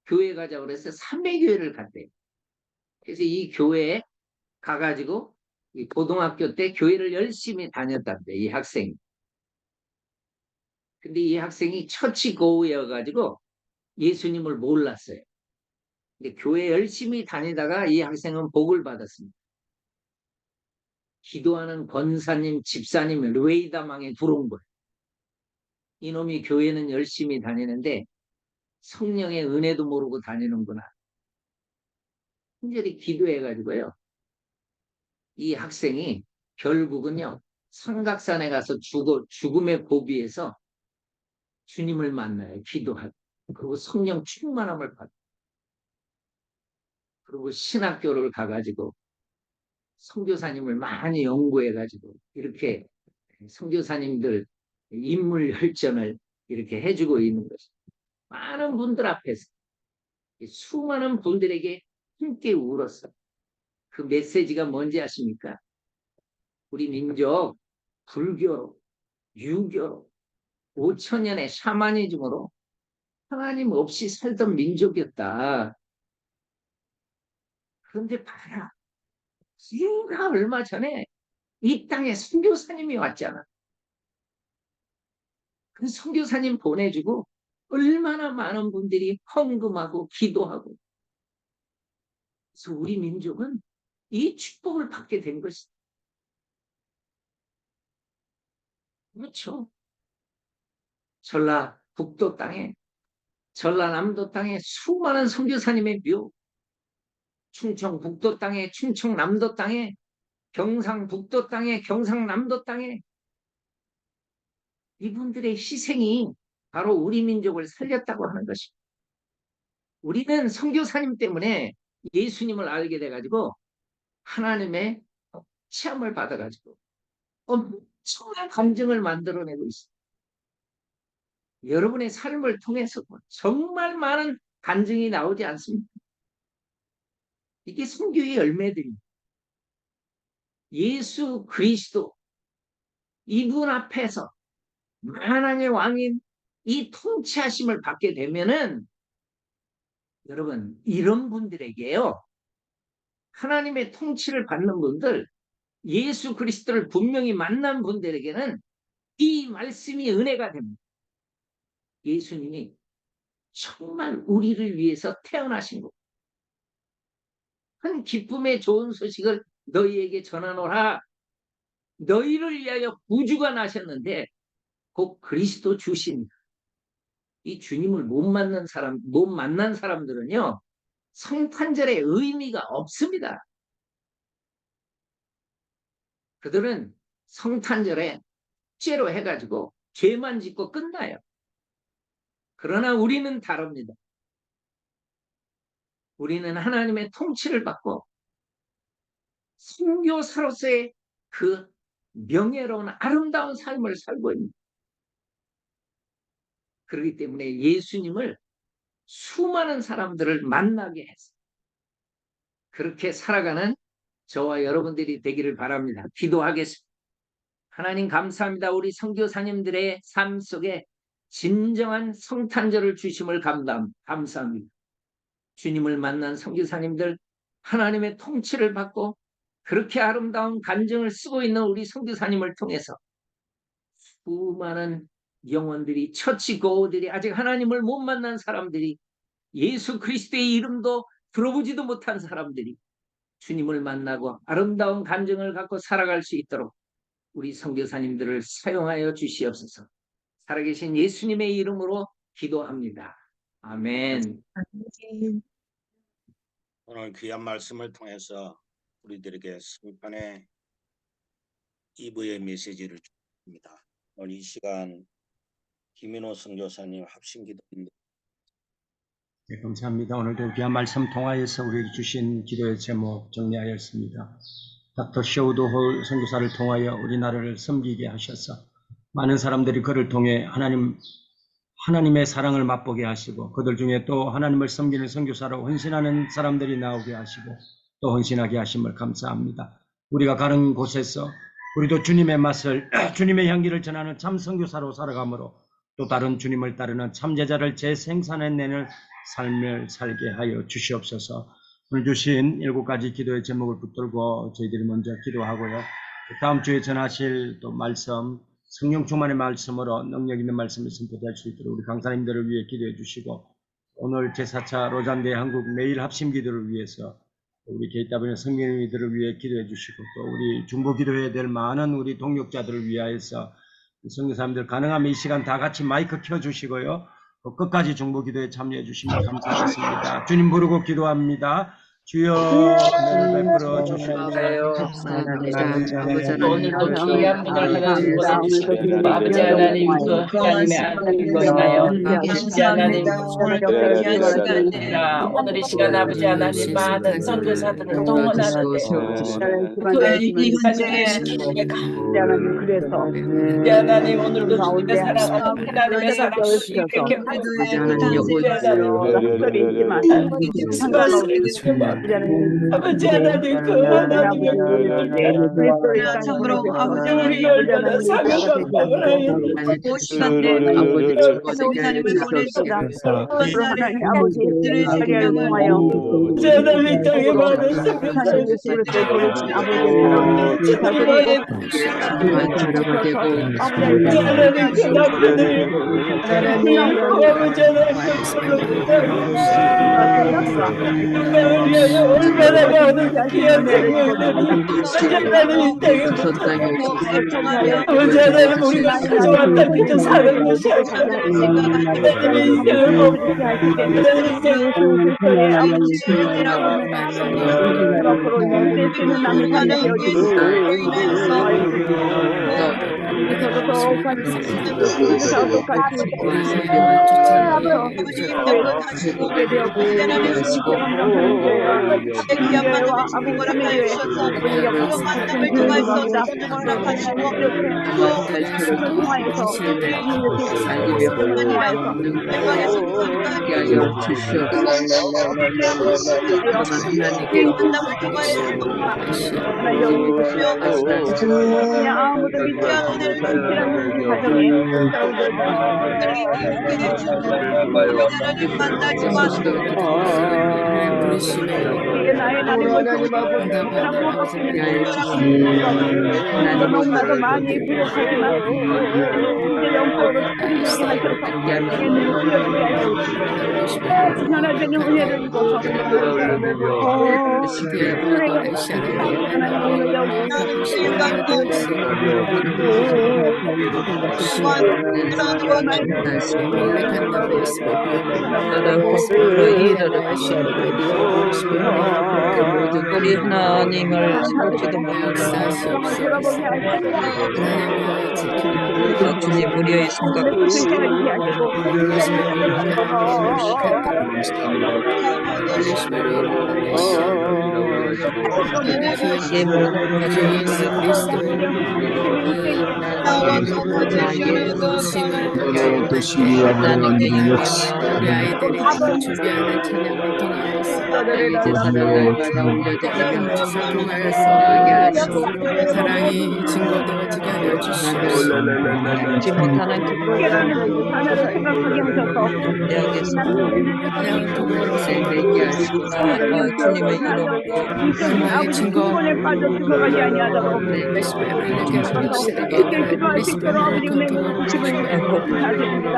교회 가자고 그래서 삼매교회를 갔대요. 그래서 이 교회에 가가지고 이 고등학교 때 교회를 열심히 다녔답니다. 이 학생이. 근데 이 학생이 처치고우여가지고 예수님을 몰랐어요. 근데 교회 열심히 다니다가 이 학생은 복을 받았습니다. 기도하는 권사님, 집사님, 레이다망에 들어온 거예요. 이놈이 교회는 열심히 다니는데 성령의 은혜도 모르고 다니는구나. 간절히 기도해가지고요. 이 학생이 결국은요. 삼각산에 가서 죽음의 고비에서 주님을 만나요. 기도하고. 그리고 성령 충만함을 받고. 그리고 신학교를 가가지고 선교사님을 많이 연구해가지고 이렇게 선교사님들 인물 열전을 이렇게 해주고 있는 것입니다. 많은 분들 앞에서 수많은 분들에게 함께 울었어요. 그 메시지가 뭔지 아십니까? 우리 민족 불교로, 유교로 5천년의 샤머니즘으로 하나님 없이 살던 민족이었다. 그런데 봐라. 불과 얼마 전에 이 땅에 선교사님이 왔잖아. 그 선교사님 보내주고 얼마나 많은 분들이 헌금하고 기도하고. 그래서 우리 민족은 이 축복을 받게 된 것이다. 그렇죠. 전라북도 땅에, 전라남도 땅에 수많은 선교사님의 묘, 충청북도 땅에, 충청남도 땅에, 경상북도 땅에, 경상남도 땅에 이분들의 희생이 바로 우리 민족을 살렸다고 하는 것입니다. 우리는 선교사님 때문에 예수님을 알게 돼가지고 하나님의 체험을 받아가지고 엄청난 감정을 만들어내고 있습니다. 여러분의 삶을 통해서 정말 많은 간증이 나오지 않습니까? 이게 선교의 열매들입니다. 예수 그리스도 이분 앞에서 만왕의 왕인 이 통치하심을 받게 되면은 여러분 이런 분들에게요 하나님의 통치를 받는 분들 예수 그리스도를 분명히 만난 분들에게는 이 말씀이 은혜가 됩니다. 예수님이 정말 우리를 위해서 태어나신 것. 큰 기쁨의 좋은 소식을 너희에게 전하노라. 너희를 위하여 구주가 나셨는데 곧 그리스도 주십니다. 이 주님을 못 만난 사람들은요 성탄절의 의미가 없습니다. 그들은 성탄절에 축제로 해가지고 죄만 짓고 끝나요. 그러나 우리는 다릅니다. 우리는 하나님의 통치를 받고 선교사로서의 그 명예로운 아름다운 삶을 살고 있습니다. 그렇기 때문에 예수님을 수많은 사람들을 만나게 했어요. 그렇게 살아가는 저와 여러분들이 되기를 바랍니다. 기도하겠습니다. 하나님 감사합니다. 우리 선교사님들의 삶 속에 진정한 성탄절을 주심을 감사합니다. 주님을 만난 선교사님들 하나님의 통치를 받고 그렇게 아름다운 간증을 쓰고 있는 우리 선교사님을 통해서 수많은 영혼들이 처치고들이 아직 하나님을 못 만난 사람들이 예수 그리스도의 이름도 들어보지도 못한 사람들이 주님을 만나고 아름다운 간증을 갖고 살아갈 수 있도록 우리 선교사님들을 사용하여 주시옵소서. 살아계신 예수님의 이름으로 기도합니다. 아멘. 오늘 귀한 말씀을 통해서 우리들에게 성탄의 이브의 메시지를 줍니다. 오늘 이 시간 김인호 선교사님 합심기도입니다. 네, 감사합니다. 오늘도 귀한 말씀 통하여서 우리에게 주신 기도의 제목 정리하였습니다. 닥터 셔우드 홀 선교사를 통하여 우리나라를 섬기게 하셔서 많은 사람들이 그를 통해 하나님의 사랑을 맛보게 하시고 그들 중에 또 하나님을 섬기는 선교사로 헌신하는 사람들이 나오게 하시고 또 헌신하게 하심을 감사합니다. 우리가 가는 곳에서 우리도 주님의 맛을 주님의 향기를 전하는 참 선교사로 살아가므로 또 다른 주님을 따르는 참 제자를 재생산해내는 삶을 살게 하여 주시옵소서. 오늘 주신 7가지 기도의 제목을 붙들고 저희들이 먼저 기도하고요. 다음 주에 전하실 또 말씀 성령 충만의 말씀으로 능력 있는 말씀을 선포할 수 있도록 우리 강사님들을 위해 기도해 주시고 오늘 제4차 로잔대 한국 매일 합심 기도를 위해서 우리 게이타변의 성경이들을 위해 기도해 주시고 또 우리 중보 기도해야 될 많은 우리 동역자들을 위하여서 선교사님들 가능하면 이 시간 다 같이 마이크 켜주시고요. 끝까지 중보 기도에 참여해 주시면 감사하겠습니다. 주님 부르고 기도합니다. 주여 은혜를 베풀어 주시옵소서. 오늘도 귀한 분을 하나님 보내주시고 아버지 하나님 그 하나님의 아들을 인하여 아버지 하나님 오늘 이 시간 아버지 하나님 많은 선교사들을 동원하는데 그이 가정에 그래서 하나님 오늘도 주님의 사랑하는 하나님의 사랑을 이렇게 아버지 하나님 그 하나님의 참으로 아버지 얼마나 사랑감동을 하여 오시는데 하나님을 보내시고 아버지들을 사랑하여 하나님 땅에 많은 선교사님들을 하나님 그 남편을 아버지 하나님 얼마나 많은 귀한 생명들이 하나님 이 땅에 아버지 하나님 우리가 가져왔다 그저 사는 것이 아니라 하나님의 인생을 멈추게 하시게 하나님 인생을 앞으로 남이 가는 아무도 믿지 않는 성실한 우리 가정에 하나님 만나지 마시고 하나님 부르심에 나의 나를 응답하는 아버지 하나님 하나님도 너무나도 많이 부족하지만 이제 영적으로 승리하게 하셔서 내게 누려주게 하시고 하나님의 은혜를 입어서 우리 하나님을 살지도 못하고 주님 우리의 생각을 우리 아이들에게 준비하는 찬양을 통하여서 사랑이 증거되어지게 하여 주시옵소서. 잊지 못하는 하나를 생각하게 하셔서 주님의 이름으로 아버지 증거에 빠져 죽어가지 아니하도록 쉽게 기도할 수 있도록 아버지 은혜를 주시고 감사드립니다.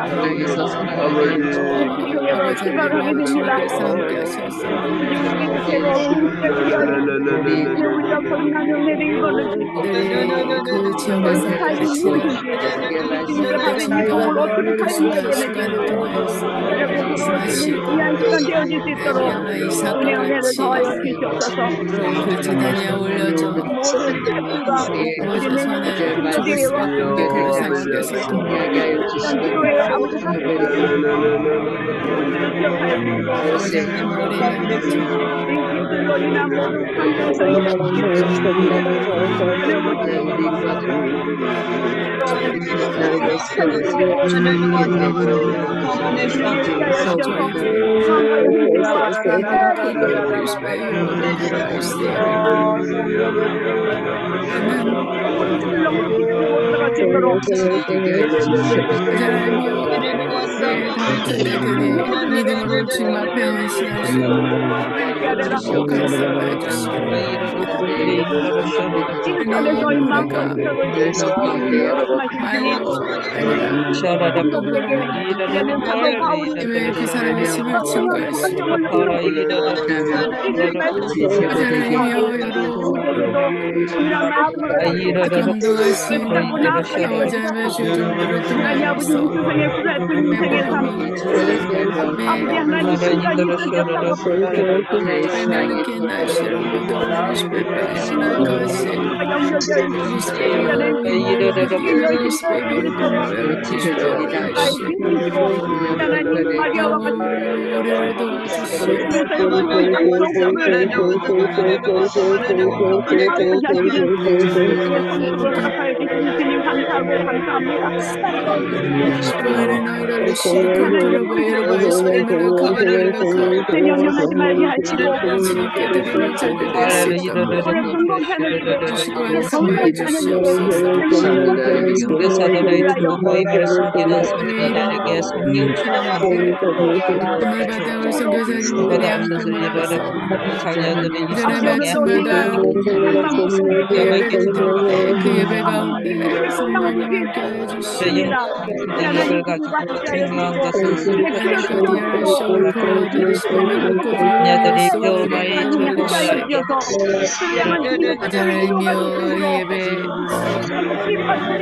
교회로 출발하게 됩니다. 우리가 거듭나는 은혜를 이거를 그 지역에서 같이 이걸 어떻게 살아야 되는지 귀한 시간 되어질 수 있도록 은혜를 더하여 주시옵소서. 그 재단에 올려져 모든 태풍과 모든 손을 주께서 상주께서 기도에 아버지 나 모든 믿음으로 주님 앞에 헌신할 수 있는 감사해 그 사람의 집을 증거하시고 감동할 수 있는 아버지 하나님의 주님을 통하여서 아버지 하나님 끝까지 던졌다고 하나님께 날씨를 모두 하나님의 것을 우리를 생명하지 말게 하시고 성령 충만하게 그 예배 가운데 성령님 함께 해주시옵소서. 예배를 가지고 증거한 것은 자녀들이 교회에 하나님이여 예배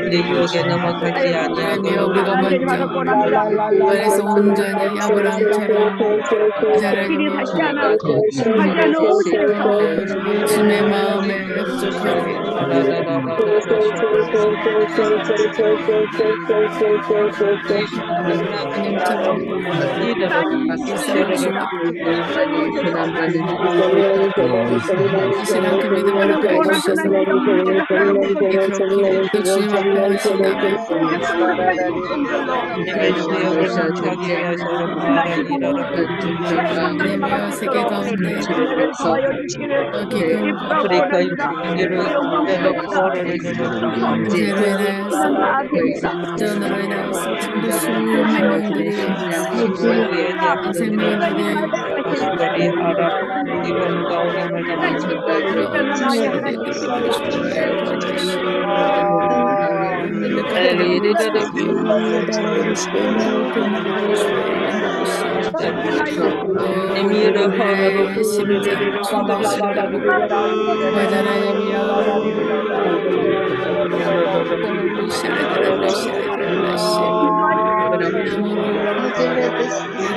우리 유혹에 넘어가지 아니하고 우리가 먼저 안에서 온전히 아브라함처럼 하나님의 주님의 마음에 협조하게 하나님처럼 이시랑 그 믿음을 하게 해주셔서 그 주님 앞에 하신다면 하나님이여 세계 가운데 기근과 아프리카 유통기를 문제로 인하여서 전으로 인하여서 지금도 수많은 영들이 생명들이 우리의 심장 충동시키고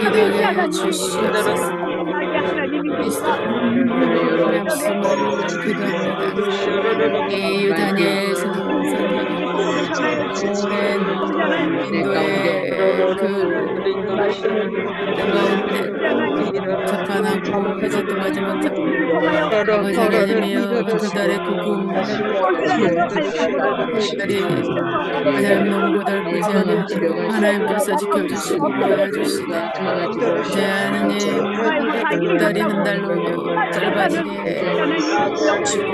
기도하게 하여 주시옵소서. 말씀을 기도합니다. 이 유다니엘 선생님 오랜 인도의 가운데 접근하고 회자도 가지 못하고 아버지 하나님이여 그들의 그들이 하나님 너무 고달프지 않도록 하나님께서 지켜주시고 보여주시네. 이제 하나님 달이 한 달로 짧아지게 주고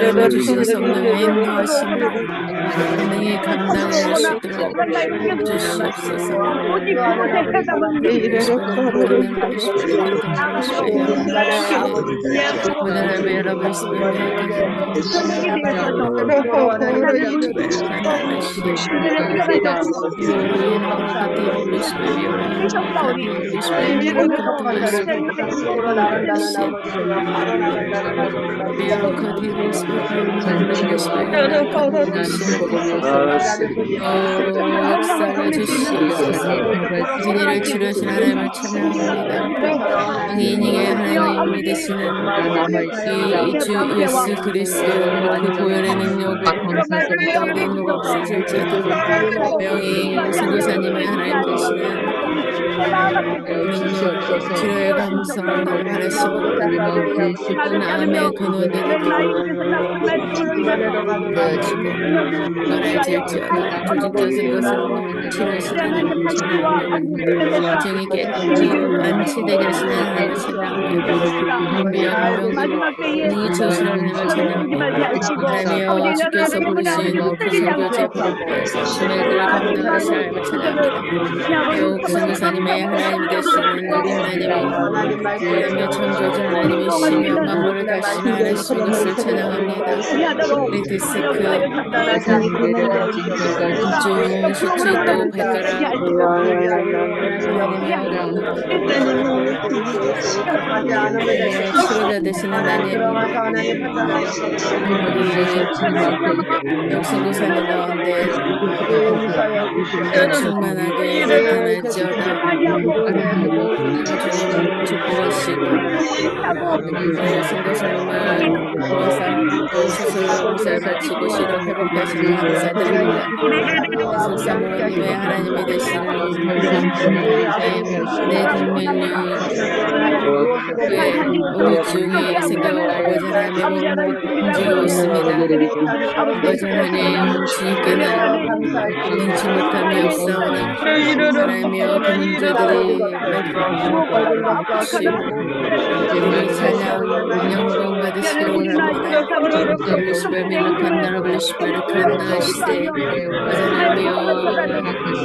열어주셔서 성령의 인도하심을 능히 감당할 수 있도록 주시옵소서. 역사를 주시옵소서. 진리를 치료하신 하나님을 찬양합니다. 이닝의 하나님이 되시는 이 주 예수 그리스도 그 보혈의 능력을 어떤 능력 없으실지도 명희 선교사님의 하나님 되시는 능력 치료의 감성을 바라시고 또 마음의 근원들을 보여주고 말할지어다 조직적인 것으로 치료하신 하나님을 찬양합니다. 정이 깨끗이 안치되게 하시는 하나님을 찬양합니다. 은비와 명이 능히 처우시는 하나님을 찬양합니다. 하나님이여 주께서 부르신 그 선교제 부르에서 주의 글을 감당하신 하나님을 찬양합니다. 매우 선교사님의 하나님이 되시는 하나님이 하나님의 창조주 하나님이시며 만물을 다시 하시는 것을 찬양합니다. 리드스크 중 수치 또 발가락 치료자 되시는 하나님 우리 영성교사님 가운데 충만하게 나타날지어다. 주님 축복하시고 영성교사님을 보호사 수술 의사를 바치고 시력 회복하시는 감사드립니다. 성사모님의 하나님이 되시는 내 국민이 우리 중에 생각하고 하나님의 몸을 움직이고 있습니다. 아버지 하나님 주님께는 능치 못함이 없사오니 하나님이여 그 문제들이 우리 찬양 영광 받으시기를 원합니다. 블루시벨 미라칸 나라 블루시벨 칸나 시대 하나님이여 하나님이여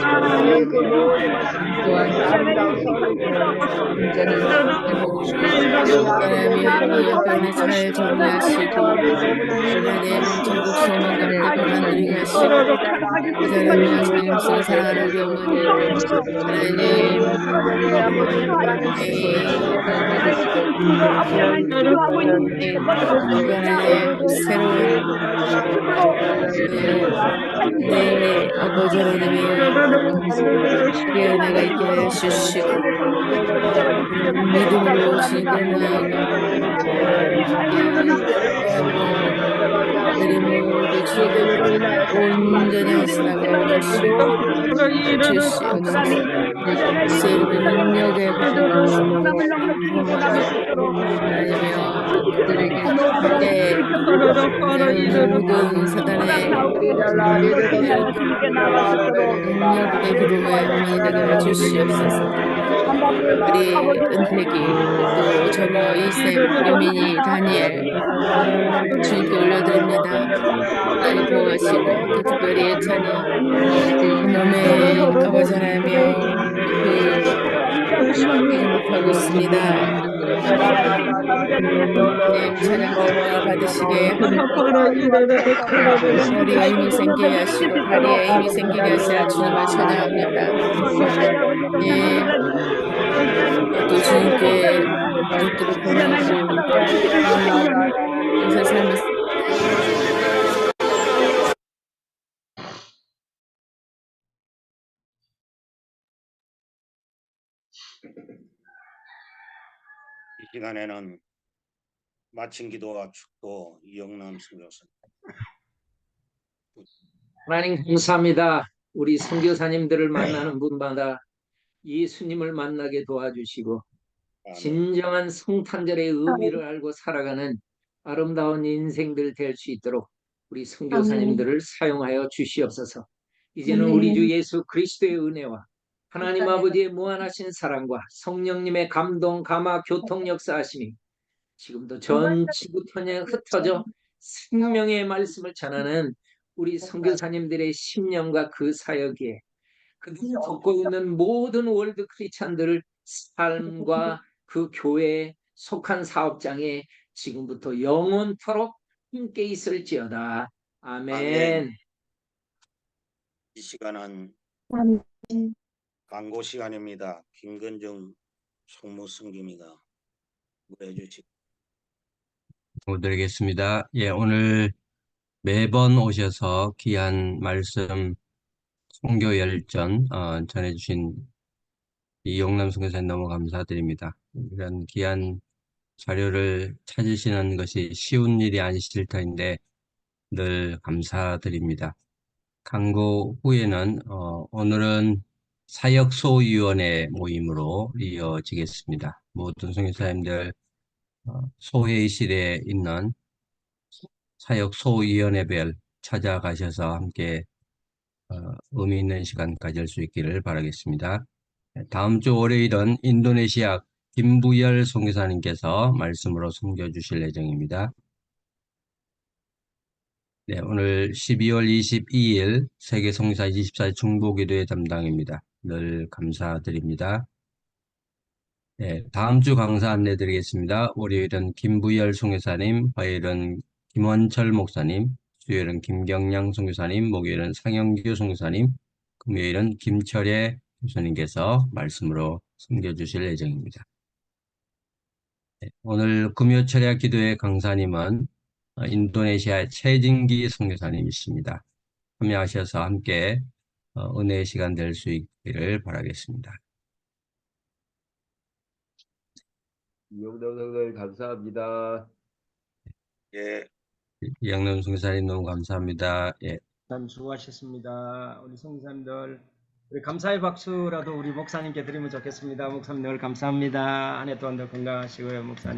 옆에는 잘 정리하시고 하나님 전국 소망 가운데 가만두게 하시고 하나님이여 주님 속에 사랑하는 우리 어머니 하나님 하나님 새로운 내 아버지 하나님의 은혜가 있게 해주시고 믿음으로 진행하는 우리 모두 주님을 온전히 하시나가 주시옵소서. 세일의 능력에 모든 사단의 능력의 기도에 어머니 되게 주시옵소서. 우리 은택이 또 저모 이쌤 유민이 다니엘 주님께 올려드립니다. 많이 도와가시고 또 특별히 예찬이 몸에 아버지 하나님이여 기도하고 있습니다. 네, 찬양 감화 받으시게 머리에 힘이 생기게 하시고 다리에 힘이 생기게 하시라 주님을 찬양합니다. 네, 또 주님께 붙들어 보내고 그래서 삶을 이 시간에는 마친 기도와 축도 이영남 선교사. 하나님 감사합니다. 우리 선교사님들을 만나는 분마다 예수님을 만나게 도와주시고 아멘. 진정한 성탄절의 의미를 알고 살아가는 아름다운 인생들 될 수 있도록 우리 선교사님들을 사용하여 주시옵소서. 이제는 우리 주 예수 그리스도의 은혜와 하나님 아버지의 무한하신 사랑과 성령님의 감동, 감화, 교통 역사하심이 지금도 전 지구 편에 흩어져 생명의 말씀을 전하는 우리 선교사님들의 심령과 그 사역에 그들을 돕고 있는 모든 월드 크리스찬들을 삶과 그 교회에 속한 사업장에 지금부터 영원토록 함께 있을지어다. 아멘. 아멘. 이 시간은 광고 시간입니다. 김건정 총무승김이가 해주시. 드리겠습니다. 예, 오늘 매번 오셔서 귀한 말씀 선교 열전 전해주신 이용남 선교사님 너무 감사드립니다. 이런 귀한 자료를 찾으시는 것이 쉬운 일이 아니실 터인데 늘 감사드립니다. 광고 후에는 오늘은 사역소위원회 모임으로 이어지겠습니다. 모든 선교사님들 소회의실에 있는 사역소위원회별 찾아가셔서 함께 의미 있는 시간 가질 수 있기를 바라겠습니다. 다음 주 월요일은 인도네시아 김부열 선교사님께서 말씀으로 섬겨주실 예정입니다. 네, 오늘 12월 22일 세계선교사 24일 중보기도회 담당입니다. 늘 감사드립니다. 네, 다음 주 강사 안내 드리겠습니다. 월요일은 김부열 선교사님, 화요일은 김원철 목사님, 수요일은 김경량 선교사님, 목요일은 상영규 선교사님, 금요일은 김철애 교수님께서 말씀으로 섬겨주실 예정입니다. 네, 오늘 금요철야 기도회 강사님은 인도네시아의 최진기 선교사님이십니다. 참여하셔서 함께 은혜의 시간 될 수 있기를 바라겠습니다. 이용동생들 감사합니다. 예. 이영남 선교사님 너무 감사합니다. 예. 수고하셨습니다. 우리 선교사님들 우리 감사의 박수라도 우리 목사님께 드리면 좋겠습니다. 목사님 늘 감사합니다. 한 해 동안 더 건강하시고요, 목사님.